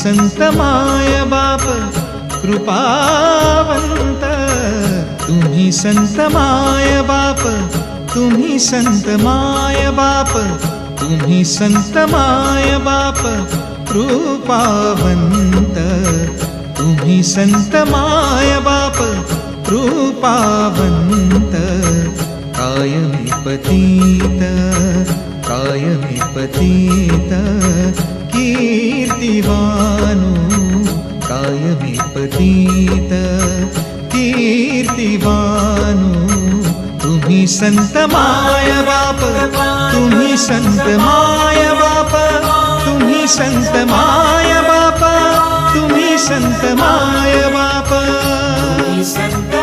संत माय बाप कृपावंत, तुम्ही संत माय बाप, तुम्ही संत माय बाप, तुम्ही संत माय बाप कृपावंत, तुम्ही संत माय बाप कृपावंत, कायमी पतित, कायमी पतित कीर्तिवानो, कायमी पतित कीर्तिवानो, तुम्ही संत माय बाप, तुम्ही संत माय बाप, तुम्ही संत माय बाप, तुम्ही संत माय बाप, तुम्ही संत